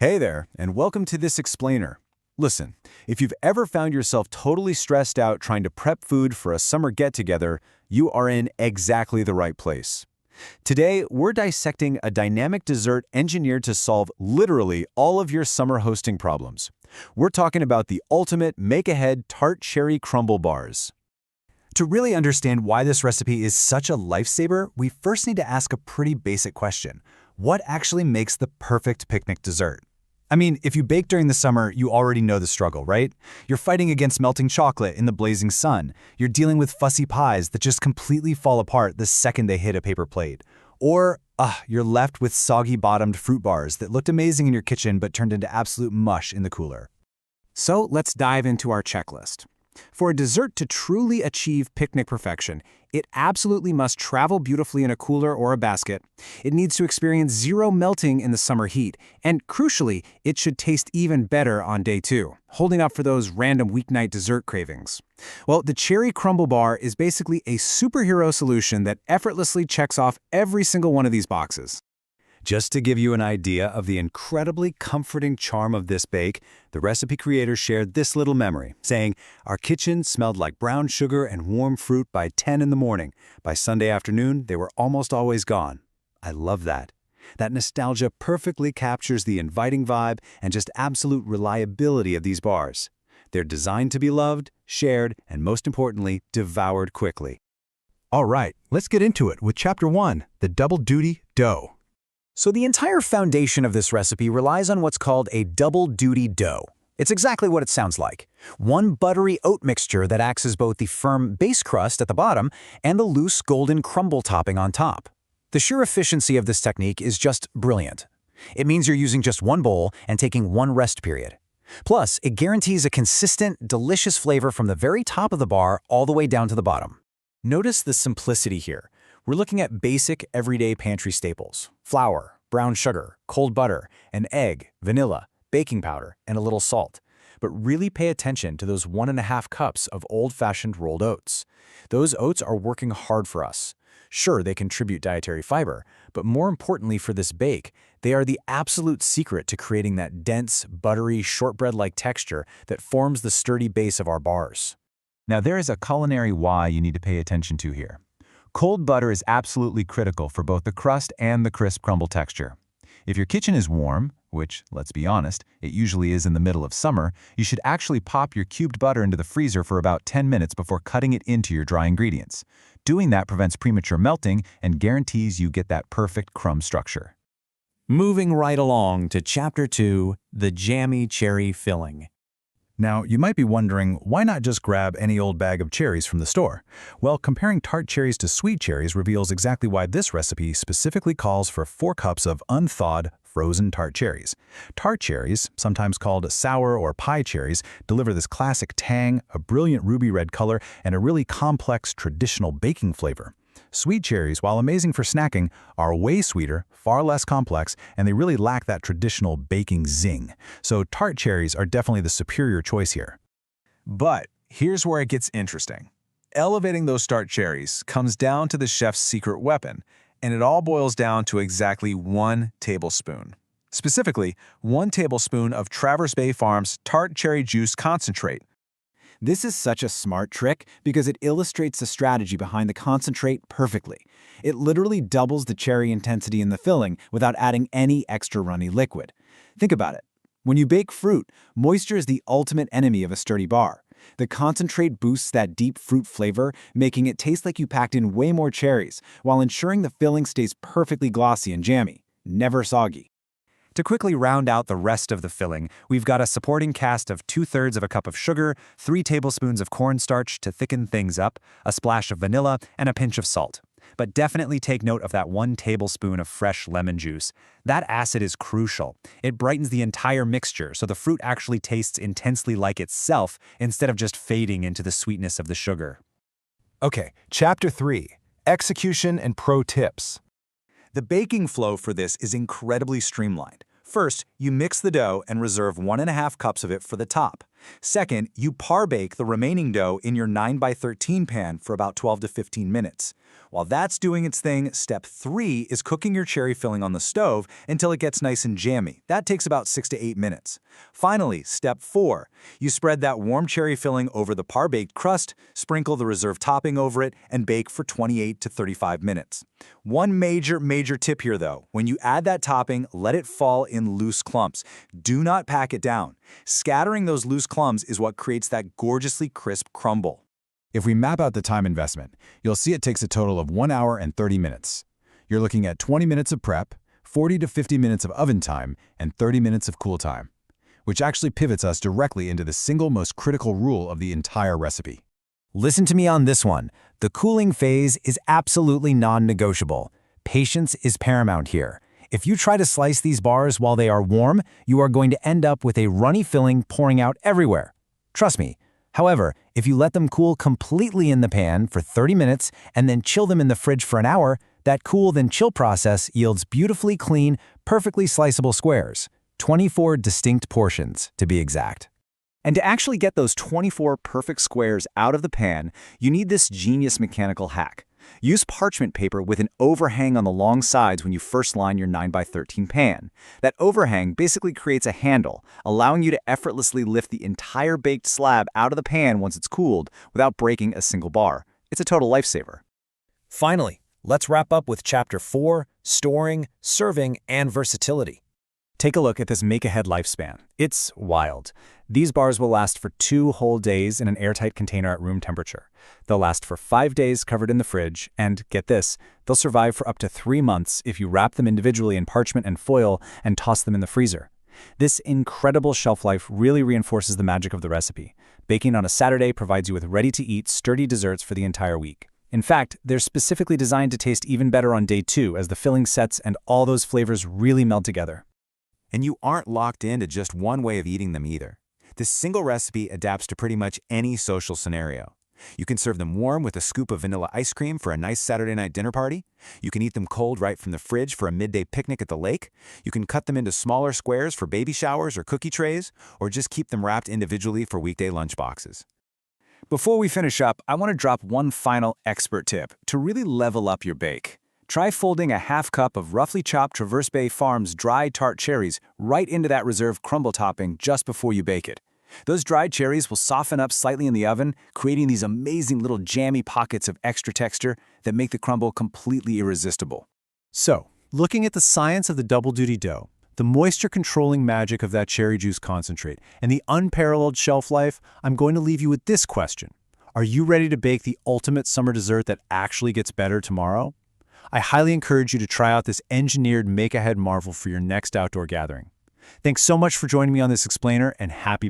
Hey there, and welcome to this explainer. Listen, if you've ever found yourself totally stressed out trying to prep food for a summer get-together, you are in exactly the right place. Today, we're dissecting a dynamic dessert engineered to solve literally all of your summer hosting problems. We're talking about the ultimate make-ahead tart cherry crumble bars. To really understand why this recipe is such a lifesaver, we first need to ask a pretty basic question. What actually makes the perfect picnic dessert? I mean, if you bake during the summer, you already know the struggle, right? You're fighting against melting chocolate in the blazing sun. You're dealing with fussy pies that just completely fall apart the second they hit a paper plate. Or, you're left with soggy-bottomed fruit bars that looked amazing in your kitchen but turned into absolute mush in the cooler. So let's dive into our checklist. For a dessert to truly achieve picnic perfection, it absolutely must travel beautifully in a cooler or a basket. It needs to experience zero melting in the summer heat, and crucially, it should taste even better on day 2, holding up for those random weeknight dessert cravings. Well, the Cherry Crumble Bar is basically a superhero solution that effortlessly checks off every single one of these boxes. Just to give you an idea of the incredibly comforting charm of this bake, the recipe creator shared this little memory, saying, "Our kitchen smelled like brown sugar and warm fruit by 10 in the morning. By Sunday afternoon, they were almost always gone." I love that. That nostalgia perfectly captures the inviting vibe and just absolute reliability of these bars. They're designed to be loved, shared, and most importantly, devoured quickly. All right, let's get into it with Chapter 1, the double duty dough. So the entire foundation of this recipe relies on what's called a double-duty dough. It's exactly what it sounds like. One buttery oat mixture that acts as both the firm base crust at the bottom and the loose golden crumble topping on top. The sheer efficiency of this technique is just brilliant. It means you're using just one bowl and taking one rest period. Plus, it guarantees a consistent, delicious flavor from the very top of the bar all the way down to the bottom. Notice the simplicity here. We're looking at basic, everyday pantry staples: flour, brown sugar, cold butter, an egg, vanilla, baking powder, and a little salt. But really pay attention to those 1.5 cups of old-fashioned rolled oats. Those oats are working hard for us. Sure, they contribute dietary fiber, but more importantly for this bake, they are the absolute secret to creating that dense, buttery, shortbread-like texture that forms the sturdy base of our bars. Now there is a culinary why you need to pay attention to here. Cold butter is absolutely critical for both the crust and the crisp crumble texture. If your kitchen is warm, which, let's be honest, it usually is in the middle of summer, you should actually pop your cubed butter into the freezer for about 10 minutes before cutting it into your dry ingredients. Doing that prevents premature melting and guarantees you get that perfect crumb structure. Moving right along to Chapter 2, the jammy cherry filling. Now, you might be wondering, why not just grab any old bag of cherries from the store? Well, comparing tart cherries to sweet cherries reveals exactly why this recipe specifically calls for 4 cups of unthawed, frozen tart cherries. Tart cherries, sometimes called sour or pie cherries, deliver this classic tang, a brilliant ruby red color, and a really complex traditional baking flavor. Sweet cherries, while amazing for snacking, are way sweeter, far less complex, and they really lack that traditional baking zing. So tart cherries are definitely the superior choice here. But here's where it gets interesting. Elevating those tart cherries comes down to the chef's secret weapon, and it all boils down to exactly 1 tablespoon. Specifically, 1 tablespoon of Traverse Bay Farms tart cherry juice concentrate. This is such a smart trick because it illustrates the strategy behind the concentrate perfectly. It literally doubles the cherry intensity in the filling without adding any extra runny liquid. Think about it. When you bake fruit, moisture is the ultimate enemy of a sturdy bar. The concentrate boosts that deep fruit flavor, making it taste like you packed in way more cherries, while ensuring the filling stays perfectly glossy and jammy, never soggy. To quickly round out the rest of the filling, we've got a supporting cast of 2/3 of a cup of sugar, 3 tablespoons of cornstarch to thicken things up, a splash of vanilla, and a pinch of salt. But definitely take note of that 1 tablespoon of fresh lemon juice. That acid is crucial. It brightens the entire mixture so the fruit actually tastes intensely like itself instead of just fading into the sweetness of the sugar. Okay, Chapter 3, Execution and Pro Tips. The baking flow for this is incredibly streamlined. First, you mix the dough and reserve 1.5 cups of it for the top. Second, you par bake the remaining dough in your 9x13 pan for about 12 to 15 minutes. While that's doing its thing, step 3 is cooking your cherry filling on the stove until it gets nice and jammy. That takes about 6 to 8 minutes. Finally, step 4, you spread that warm cherry filling over the par-baked crust, sprinkle the reserved topping over it, and bake for 28 to 35 minutes. One major tip here though, when you add that topping, let it fall in loose clumps. Do not pack it down. Scattering those loose clumps is what creates that gorgeously crisp crumble. If we map out the time investment, you'll see it takes a total of 1 hour and 30 minutes. You're looking at 20 minutes of prep, 40 to 50 minutes of oven time, and 30 minutes of cool time, which actually pivots us directly into the single most critical rule of the entire recipe. Listen to me on this one. The cooling phase is absolutely non-negotiable. Patience is paramount here. If you try to slice these bars while they are warm, you are going to end up with a runny filling pouring out everywhere. Trust me. However, if you let them cool completely in the pan for 30 minutes and then chill them in the fridge for an hour, that cool then chill process yields beautifully clean, perfectly sliceable squares. 24 distinct portions, to be exact. And to actually get those 24 perfect squares out of the pan, you need this genius mechanical hack. Use parchment paper with an overhang on the long sides when you first line your 9x13 pan. That overhang basically creates a handle, allowing you to effortlessly lift the entire baked slab out of the pan once it's cooled without breaking a single bar. It's a total lifesaver. Finally, let's wrap up with Chapter 4, Storing, Serving, and Versatility. Take a look at this make-ahead lifespan. It's wild. These bars will last for 2 whole days in an airtight container at room temperature. They'll last for 5 days covered in the fridge, and get this, they'll survive for up to 3 months if you wrap them individually in parchment and foil and toss them in the freezer. This incredible shelf life really reinforces the magic of the recipe. Baking on a Saturday provides you with ready-to-eat, sturdy desserts for the entire week. In fact, they're specifically designed to taste even better on day 2 as the filling sets and all those flavors really meld together. And you aren't locked into just one way of eating them either. This single recipe adapts to pretty much any social scenario. You can serve them warm with a scoop of vanilla ice cream for a nice Saturday night dinner party. You can eat them cold right from the fridge for a midday picnic at the lake. You can cut them into smaller squares for baby showers or cookie trays, or just keep them wrapped individually for weekday lunch boxes. Before we finish up, I want to drop one final expert tip to really level up your bake. Try folding a half cup of roughly chopped Traverse Bay Farms dried tart cherries right into that reserved crumble topping just before you bake it. Those dried cherries will soften up slightly in the oven, creating these amazing little jammy pockets of extra texture that make the crumble completely irresistible. So, looking at the science of the double-duty dough, the moisture-controlling magic of that cherry juice concentrate, and the unparalleled shelf life, I'm going to leave you with this question. Are you ready to bake the ultimate summer dessert that actually gets better tomorrow? I highly encourage you to try out this engineered make-ahead marvel for your next outdoor gathering. Thanks so much for joining me on this explainer, and happy baking.